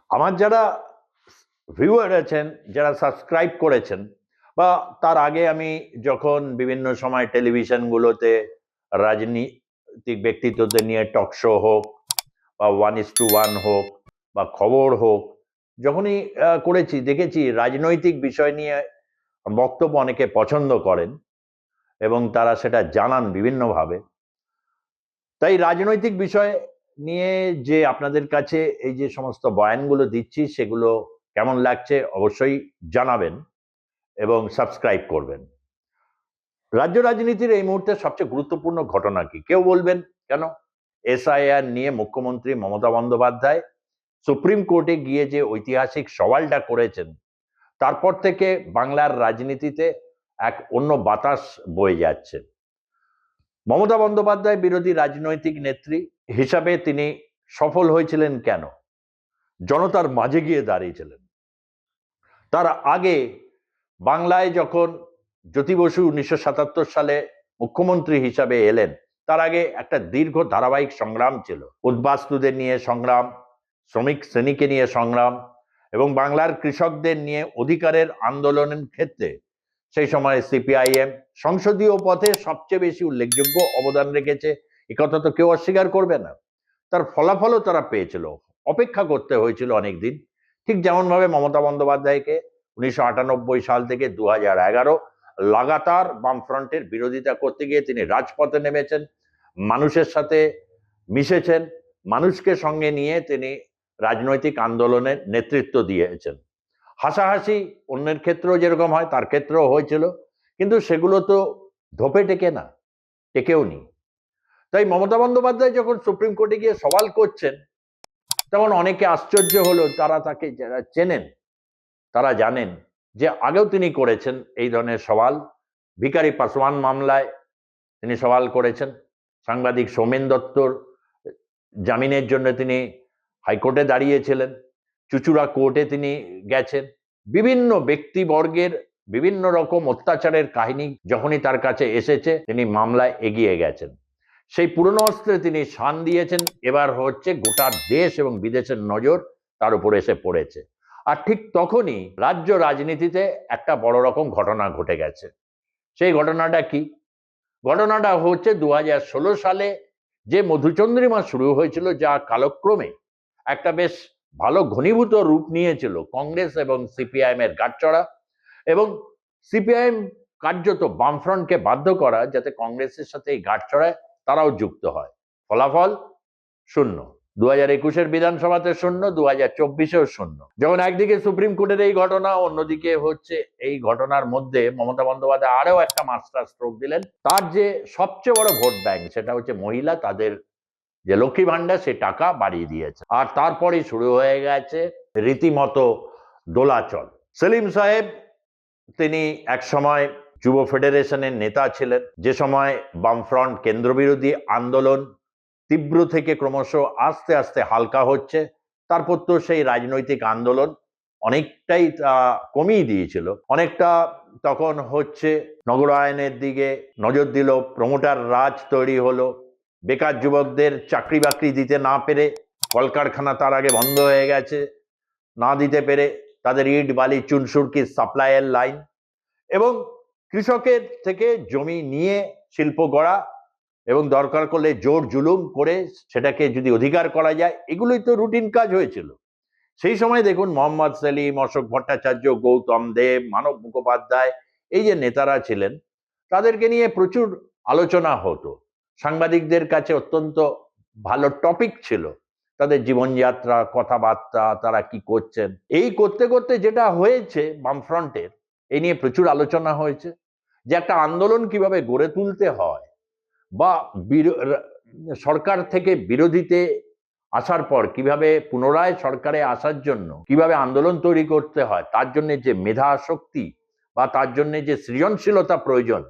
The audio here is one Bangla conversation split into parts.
আমার যারা ভিউয়ার আছেন, যারা সাবস্ক্রাইব করেছেন, বা তার আগে আমি যখন বিভিন্ন সময় টেলিভিশনগুলোতে রাজনীতিক ব্যক্তিত্বদের নিয়ে টক শো হোক বা 1:1 হোক বা খবর হোক, যখনই করেছি দেখেছি রাজনৈতিক বিষয় নিয়ে বক্তব্য অনেকে পছন্দ করেন এবং তারা সেটা জানান বিভিন্নভাবে। তাই রাজনৈতিক বিষয় নিয়ে যে আপনাদের কাছে এই যে সমস্ত বয়ানগুলো দিচ্ছি সেগুলো কেমন লাগছে অবশ্যই জানাবেন এবং সাবস্ক্রাইব করবেন। রাজ্য রাজনীতির এই মুহূর্তে সবচেয়ে গুরুত্বপূর্ণ ঘটনা কি? কেউ বলবেন কেন এসআইআর নিয়ে মুখ্যমন্ত্রী মমতা বন্দ্যোপাধ্যায় সুপ্রিম কোর্টে গিয়ে যে ঐতিহাসিক সওয়ালটা করেছেন, তারপর থেকে বাংলার রাজনীতিতে এক অন্য বাতাস বয়ে যাচ্ছে। মমতা বন্দ্যোপাধ্যায় বিরোধী রাজনৈতিক নেত্রী হিসাবে তিনি সফল হয়েছিলেন কেন? জনতার মাঝে গিয়ে দাঁড়িয়েছিলেন। তার আগে বাংলায় যখন জ্যোতি বসু 1977 সালে মুখ্যমন্ত্রী হিসাবে এলেন, তার আগে একটা দীর্ঘ ধারাবাহিক সংগ্রাম ছিল। উদ্বাস্তুদের নিয়ে সংগ্রাম, শ্রমিক শ্রেণীকে নিয়ে সংগ্রাম এবং বাংলার কৃষকদের নিয়ে অধিকারের আন্দোলনের ক্ষেত্রে সেই সময় সিপিআইএম সংসদীয় পথে সবচেয়ে বেশি উল্লেখযোগ্য অবদান রেখেছে, একথা তো কেউ অস্বীকার করবে না। তার ফলাফলও তারা পেয়েছিল। অপেক্ষা করতে হয়েছিল অনেকদিন, ঠিক যেমন ভাবে মমতা বন্দ্যোপাধ্যায়কে 1998 সাল থেকে 2011 লাগাতার বামফ্রন্টের বিরোধিতা করতে গিয়ে তিনি রাজপথে নেমেছেন, মানুষের সাথে মিশেছেন, মানুষকে সঙ্গে নিয়ে তিনি রাজনৈতিক আন্দোলনের নেতৃত্ব দিয়েছেন। হাসাহাসি অন্যের ক্ষেত্রেও যেরকম হয় তার ক্ষেত্রেও হয়েছিল, কিন্তু সেগুলো তো ধোপে টেকে না, টেকেও নি। তাই মমতা বন্দ্যোপাধ্যায় যখন সুপ্রিম কোর্টে গিয়ে সওয়াল করছেন, তখন অনেকে আশ্চর্য হলো। তারা তাকে যারা চেনেন তারা জানেন যে আগেও তিনি করেছেন এই ধরনের সওয়াল। ভিখারি পাসওয়ান মামলায় তিনি সওয়াল করেছেন, সাংবাদিক সৌমেন দত্তর জামিনের জন্য তিনি হাইকোর্টে দাঁড়িয়েছিলেন, চুচুড়া কোর্টে তিনি গেছেন। বিভিন্ন ব্যক্তিবর্গের বিভিন্ন রকম অত্যাচারের কাহিনী যখনই তার কাছে এসেছে তিনি মামলায় এগিয়ে গেছেন। সেই পুরনো অস্ত্রে তিনি শান দিয়েছেন। এবার হচ্ছে গোটা দেশ এবং বিদেশের নজর তার উপর এসে পড়েছে। আর ঠিক তখনই রাজ্য রাজনীতিতে একটা বড় রকম ঘটনা ঘটে গেছে। সেই ঘটনাটা কি? ঘটনাটা হচ্ছে 2016 সালে যে মধুচন্দ্রিমা শুরু হয়েছিল, যা কালক্রমে একটা বেশ ভালো ঘনীভূত রূপ নিয়েছিল কংগ্রেস এবং সিপিআইএম এর গাঁটছড়া, এবং সিপিআইএম কার্যত বামফ্রন্টকে বাধ্য করা যাতে কংগ্রেসের সাথে এই গাঁটছড়ায় তারাও যুক্ত হয়। ফলাফল শূন্য। 2021 বিধানসভাতে শূন্য, 2024-এও শূন্য। যখন একদিকে সুপ্রিম কোর্টের এই ঘটনা, অন্যদিকে হচ্ছে এই ঘটনার মধ্যে মমতা বন্দ্যোপাধ্যায় আরও একটা মাস্টার স্ট্রোক দিলেন। তার যে সবচেয়ে বড় ভোট ব্যাংক সেটা হচ্ছে মহিলা, তাদের যে লক্ষ্মী ভান্ডার সে টাকা বাড়িয়ে দিয়েছে। আর তারপরে শুরু হয়ে গেছে রীতিমতো দোলাচল। সেলিম সাহেব তিনি এক সময় যুব ফেডারেশনের নেতা ছিলেন, যে সময় বামফ্রন্ট কেন্দ্রবিরোধী আন্দোলন তীব্র থেকে ক্রমশ আস্তে আস্তে হালকা হচ্ছে। তারপর তো সেই রাজনৈতিক আন্দোলন অনেকটাই কমিয়ে দিয়েছিল, অনেকটা তখন হচ্ছে নগরায়নের দিকে নজর দিল, প্রমোটার রাজ তৈরি হলো, বেকার যুবকদের চাকরি বাকরি দিতে না পেরে কলকারখানা তার আগে বন্ধ হয়ে গেছে, না দিতে পেরে তাদের ইট বালি চুনসুরকির সাপ্লাইয়ের লাইন, এবং কৃষকের থেকে জমি নিয়ে শিল্প গড়া এবং দরকার করলে জোর জুলুম করে সেটাকে যদি অধিকার করা যায়, এগুলোই তো রুটিন কাজ হয়েছিল। সেই সময় দেখুন মোহাম্মদ সেলিম, অশোক ভট্টাচার্য, গৌতম দেব, মানব মুখোপাধ্যায়, এই যে নেতারা ছিলেন তাদেরকে নিয়ে প্রচুর আলোচনা হতো। সাংবাদিকদের কাছে অত্যন্ত ভালো টপিক ছিল তাদের জীবনযাত্রা, কথাবার্তা, তারা কি করছেন। এই করতে করতে যেটা হয়েছে বামফ্রন্টের, এই নিয়ে প্রচুর আলোচনা হয়েছে যে একটা আন্দোলন কিভাবে গড়ে তুলতে হয়, বা সরকার থেকে বিরোধীতে আসার পর কিভাবে পুনরায় সরকারে আসার জন্য কিভাবে আন্দোলন তৈরি করতে হয়, তার জন্য যে মেধা শক্তি বা তার জন্য যে সৃজনশীলতা প্রয়োজন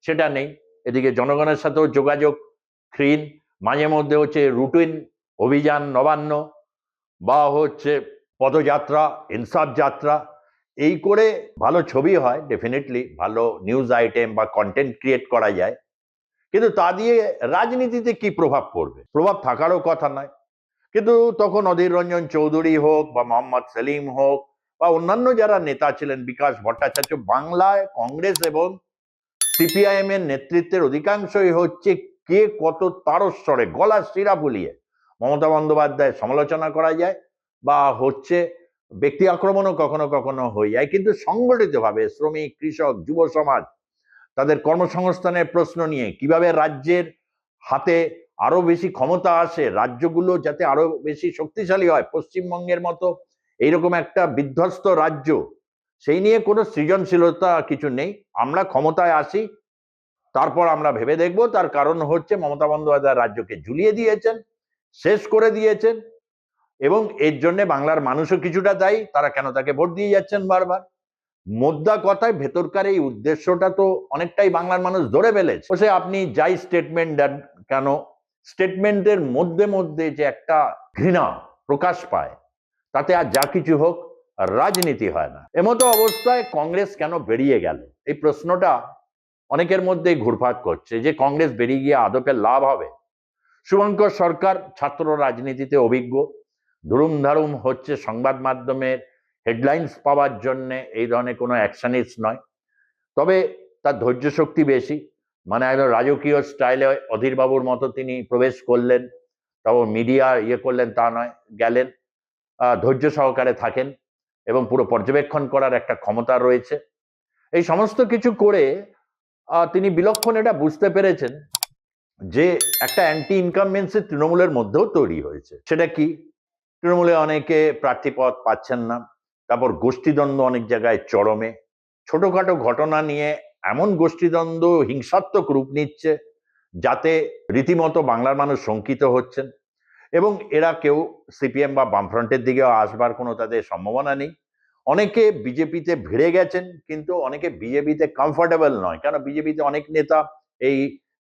সেটা নেই। এদিকে জনগণের সাথেও যোগাযোগ ক্ষীণ, মাঝে মধ্যে হচ্ছে রুটিন অভিযান নবান্ন বা হচ্ছে পদযাত্রা, ইনসাফ যাত্রা, এই করে ভালো ছবি হয়, ডেফিনেটলি ভালো নিউজ আইটেম বা কন্টেন্ট ক্রিয়েট করা যায়, কিন্তু তা দিয়ে রাজনীতিতে কি প্রভাব পড়বে? প্রভাব থাকারও কথা নয়। কিন্তু তখন অধীর রঞ্জন চৌধুরী হোক বা মোহাম্মদ সেলিম হোক বা অন্যান্য যারা নেতা ছিলেন, বিকাশ ভট্টাচার্য, বাংলায় কংগ্রেস এবং সিপিআইএম এর নেতৃত্বের অধিকাংশই হচ্ছে কে কত তারস্বরে গলার শিরা ফুলিয়ে মমতা বন্দ্যোপাধ্যায়ের সমালোচনা করা যায়, বা হচ্ছে ব্যক্তি আক্রমণও কখনো কখনো হয়ে যায়, কিন্তু সংগঠিতভাবে শ্রমিক, কৃষক, যুব সমাজ তাদের কর্মসংস্থানের প্রশ্ন নিয়ে কিভাবে রাজ্যের হাতে আরো বেশি ক্ষমতা আসে, রাজ্যগুলো যাতে আরো বেশি শক্তিশালী হয়, পশ্চিমবঙ্গের মতো এইরকম একটা বিধ্বস্ত রাজ্য, সেই নিয়ে কোনো সৃজনশীলতা কিছু নেই। আমরা ক্ষমতায় আসি, তারপর আমরা ভেবে দেখব। তার কারণ হচ্ছে মমতা বন্দ্যোপাধ্যায় রাজ্যকে ঝুলিয়ে দিয়েছেন, শেষ করে দিয়েছেন, এবং এর জন্য বাংলার মানুষও কিছুটা দায়ী। তারা কেন তাকে ভোট দিয়ে যাচ্ছেন বারবার? মোদ্দা কথায় ভেতরকার এই উদ্দেশ্যটা তো অনেকটাই বাংলার মানুষ ধরে ফেলেছে। সে আপনি যাই স্টেটমেন্ট দেন কেন, স্টেটমেন্টের মধ্যে মধ্যে যে একটা ঘৃণা প্রকাশ পায়, তাতে আর যা কিছু হোক রাজনীতি হয় না। এমতো অবস্থায় কংগ্রেস কেন বেরিয়ে গেল, এই প্রশ্নটা অনেকের মধ্যেই ঘুরপাক করছে, যে কংগ্রেস বেরিয়ে গিয়ে আদপে লাভ হবে। শুভঙ্কর সরকার ছাত্র রাজনীতিতে অভিজ্ঞ, ধুরুম ধারুম হচ্ছে সংবাদ মাধ্যমের হেডলাইন্স পাওয়ার জন্য এই ধরনের কোনো অ্যাকশনিস্ট নয়, তবে তার ধৈর্য শক্তি বেশি। মানে একদম রাজকীয় স্টাইলে অধীরবাবুর মতো তিনি প্রবেশ করলেন, তারপর মিডিয়া করলেন তা নয়, গেলেন, ধৈর্য সহকারে থাকেন এবং পুরো পর্যবেক্ষণ করার একটা ক্ষমতা রয়েছে। এই সমস্ত কিছু করে তিনি বিলক্ষণ এটা বুঝতে পেরেছেন যে একটা অ্যান্টি ইনকামবেন্সি তৃণমূলের মধ্যেও তৈরি হয়েছে। সেটা কি? তৃণমূলে অনেকে প্রার্থীপদ পাচ্ছেন না, তারপর গোষ্ঠীদ্বন্দ্ব অনেক জায়গায় চরমে, ছোটখাটো ঘটনা নিয়ে এমন গোষ্ঠীদ্বন্দ্ব হিংসাত্মক রূপ নিচ্ছে যাতে রীতিমতো বাংলার মানুষ শঙ্কিত হচ্ছেন, এবং এরা কেউ সিপিএম বা বামফ্রন্টের দিকেও আসবার কোনো তাদের সম্ভাবনা নেই। অনেকে বিজেপিতে ভিড়ে গেছেন, কিন্তু অনেকে বিজেপিতে কমফোর্টেবল নয়, কারণ বিজেপিতে অনেক নেতা এই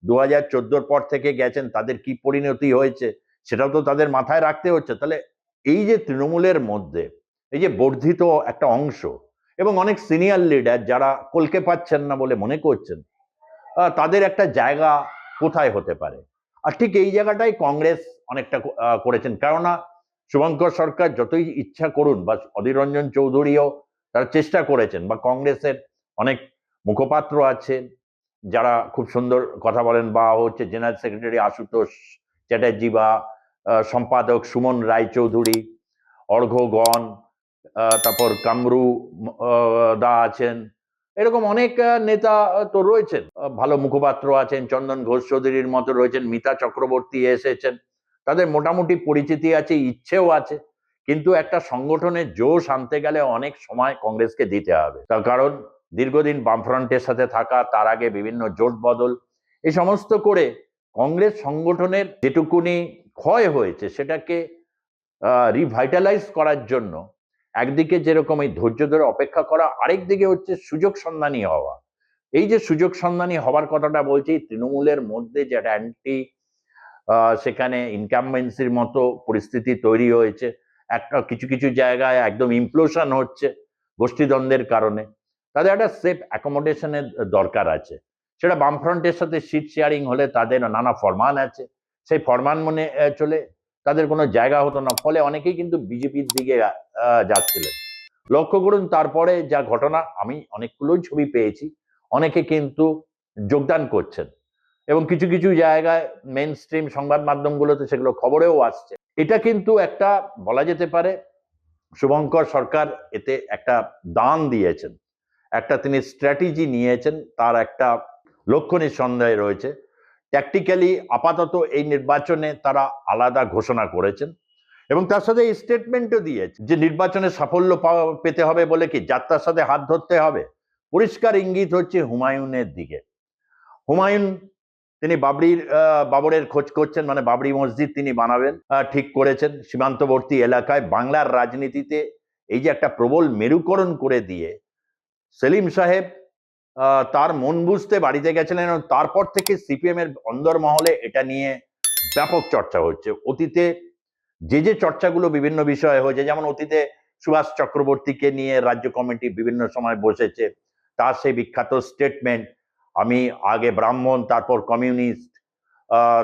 2014 পর থেকে গেছেন, তাদের কি পরিণতি হয়েছে সেটাও তো তাদের মাথায় রাখতে হচ্ছে। তাহলে এই যে তৃণমূলের মধ্যে এই যে বর্ধিত একটা অংশ এবং অনেক সিনিয়র লিডার যারা কলকে পাচ্ছেন না বলে মনে করছেন, তাদের একটা জায়গা কোথায় হতে পারে, আর ঠিক এই জায়গাটাই কংগ্রেস অনেকটা করেছেন। কেননা শুভঙ্কর সরকার যতই ইচ্ছা করুন, বা অধীর রঞ্জন চৌধুরীও তারা চেষ্টা করেছেন, বা কংগ্রেসের অনেক মুখপাত্র আছেন যারা খুব সুন্দর কথা বলেন, বা হচ্ছে জেনারেল সেক্রেটারি আশুতোষ চ্যাটার্জি, বা সম্পাদক সুমন রায়চৌধুরী, অর্ঘগণ, তারপর কামরু দা আছেন, এরকম অনেক নেতা তো রয়েছেন, ভালো মুখপাত্র আছেন, চন্দন ঘোষ চৌধুরীর মতো রয়েছেন, মিতা চক্রবর্তী এসেছেন, তাদের মোটামুটি পরিচিতি আছে, ইচ্ছেও আছে। কিন্তু একটা সংগঠনের জোশ আনতে গেলে অনেক সময় কংগ্রেসকে দিতে হবে, তার কারণ দীর্ঘদিন বামফ্রন্টের সাথে থাকা, তার আগে বিভিন্ন জোট বদল, এই সমস্ত করে কংগ্রেস সংগঠনের যেটুকুনি ক্ষয় হয়েছে সেটাকে রিভাইটালাইজ করার জন্য একদিকে যেরকম এই ধৈর্য ধরে অপেক্ষা করা, আরেক দিকে হচ্ছে সুযোগ সন্ধানী হওয়া। এই যে সুযোগ সন্ধানী হওয়ার কথাটা বলছি, তৃণমূলের মধ্যে যে অ্যান্টি সেখানে ইনকামবেন্সির মতো পরিস্থিতি তৈরি হয়েছে, একটা কিছু কিছু জায়গায় একদম ইমপ্লোশন হচ্ছে গোষ্ঠীদ্বন্দ্বের কারণে, তাদের একটা সেফ অ্যাকোমোডেশনের দরকার আছে। সেটা বামফ্রন্টের সাথে সিট শেয়ারিং হলে তাদের নানা ফরমান আছে, সেই ফরমান মনে চলে তাদের কোনো জায়গা হতো না, ফলে অনেকেই কিন্তু বিজেপির দিকে যাচ্ছিলেন। লক্ষ্য করুন তারপরে যা ঘটনা, আমি অনেকগুলোই ছবি পেয়েছি, অনেকে কিন্তু যোগদান করছেন, এবং কিছু কিছু জায়গায় মেন স্ট্রিম সংবাদ মাধ্যমগুলোতে সেগুলো খবরেও আসছে। এটা কিন্তু একটা বলা যেতে পারে শুভঙ্কর সরকার এতে একটা দান দিয়েছেন, একটা তিনি স্ট্র্যাটেজি নিয়েছেন, তার একটা লক্ষ্য নিঃসন্দেহে রয়েছে। ট্যাকটিক্যালি আপাতত এই নির্বাচনে তারা আলাদা ঘোষণা করেছেন, এবং তার সাথে এই স্টেটমেন্টও দিয়েছে যে নির্বাচনে সাফল্য পেতে হবে বলে কি যাত্রার সাথে হাত ধরতে হবে। পরিষ্কার ইঙ্গিত হচ্ছে হুমায়ুনের দিকে। হুমায়ুন তিনি বাবরের খোঁজ করছেন, মানে বাবরি মসজিদ তিনি বানাবেন ঠিক করেছেন সীমান্তবর্তী এলাকায়। বাংলার রাজনীতিতে এই যে একটা প্রবল মেরুকরণ করে দিয়ে সেলিম সাহেব তার মন বুঝতে বাড়িতে গেছিলেন, এবং তারপর থেকে সিপিএম এর অন্দরমহলে এটা নিয়ে ব্যাপক চর্চা হচ্ছে। অতীতে যে যে চর্চাগুলো বিভিন্ন বিষয়ে হয়েছে, যেমন অতীতে সুভাষ চক্রবর্তীকে নিয়ে রাজ্য কমিটি বিভিন্ন সময় বসেছে, তার সেই বিখ্যাত স্টেটমেন্ট, আমি আগে ব্রাহ্মণ তারপর কমিউনিস্ট,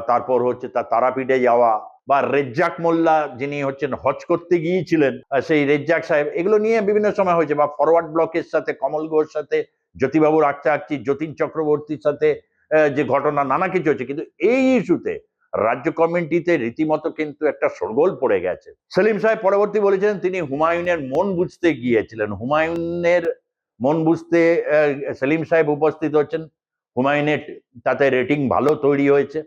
তারপর হচ্ছে তার তারাপীঠে যাওয়া, বা রেজ্জাক মোল্লা যিনি হচ্ছেন হজ করতে গিয়েছিলেন, সেই রেজ্জাক সাহেব, এগুলো নিয়ে বিভিন্ন সময় হয়েছে, বা ফরওয়ার্ড ব্লকের সাথে কমল ঘোষ সাথে জ্যোতিবাবুর আচ্ছা যতীন চক্রবর্তীর সাথে যে ঘটনা নানা কিছু হচ্ছে, কিন্তু এই ইস্যুতে রাজ্য কমিটিতে রীতিমতো কিন্তু একটা শোরগোল পড়ে গেছে। সেলিম সাহেব পরবর্তী বলেছিলেন তিনি হুমায়ুনের মন বুঝতে গিয়েছিলেন। হুমায়ুনের মন বুঝতে সেলিম সাহেব উপস্থিত হচ্ছেন। হুমায়ুনের তাতে রেটিং ভালো তৈরি হয়েছে।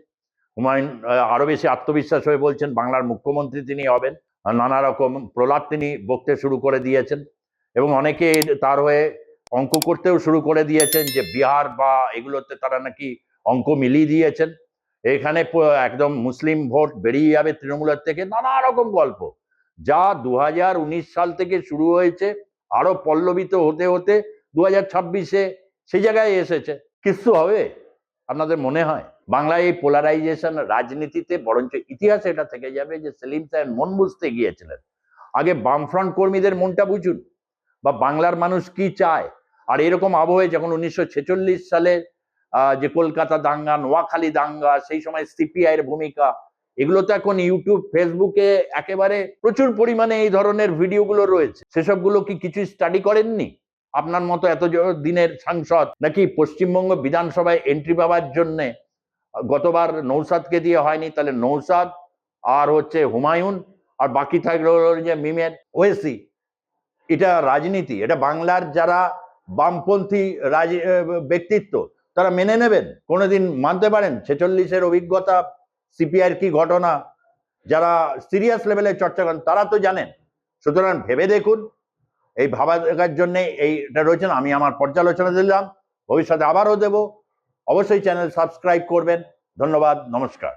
হুমায়ুন আরো বেশি আত্মবিশ্বাস হয়ে বলছেন বাংলার মুখ্যমন্ত্রী তিনি হবেন। নানা রকম প্রলাপ তিনি বকতে শুরু করে দিয়েছেন, এবং অনেকে তার হয়ে অঙ্ক করতেও শুরু করে দিয়েছেন যে বিহার বা এগুলোতে তারা নাকি অঙ্ক মিলিয়ে দিয়েছেন, এখানে একদম মুসলিম ভোট বেরিয়ে যাবে তৃণমূলের থেকে, নানা রকম গল্প যা 2019 সাল থেকে শুরু হয়েছে, আরো পল্লবিত হতে হতে 2026-এ সেই জায়গায় এসেছে। কিছু হবে আপনাদের মনে হয়? বাংলায় এই পোলারাইজেশন রাজনীতিতে বরঞ্চ ইতিহাসে এটা থেকে যাবে যে সেলিম সাহেব মন বুঝতে গিয়েছিলেন। আগে বামফ্রন্ট কর্মীদের মনটা বুঝুন, বা বাংলার মানুষ কি চায়। আর এরকম আবহে যখন 1946 সালে যে কলকাতা দাঙ্গা, নোয়াখালী দাঙ্গা, সেই সময় সিপিআই এর ভূমিকা, এগুলো তো এখন ইউটিউব ফেসবুকে একেবারে প্রচুর পরিমাণে এই ধরনের ভিডিওগুলো রয়েছে। সেসবগুলো কি কিছু স্টাডি করেননি? আপনার মতো এত দিনের সাংসদ নাকি পশ্চিমবঙ্গ বিধানসভায় এন্ট্রি পাওয়ার জন্য গতবার নৌসাদকে দিয়ে হয়নি, তাহলে নৌসাদ আর হচ্ছে হুমায়ুন আর বাকি থাকলো যে মিমের ওয়েসি। এটা রাজনীতি? এটা বাংলার যারা বামপন্থী ব্যক্তিত্ব তারা মেনে নেবেন? কোনোদিন মানতে পারেন? 46-এর অভিজ্ঞতা, সিপিআইয়ের কি ঘটনা, যারা সিরিয়াস লেভেলে চর্চা করেন তারা তো জানেন। সুতরাং ভেবে দেখুন, এই ভাবা দেখার জন্য এইটা রয়েছেন। আমি আমার পর্যালোচনা দিলাম, ভবিষ্যতে আবারও দেব। অবশ্যই চ্যানেল সাবস্ক্রাইব করবেন। ধন্যবাদ, নমস্কার।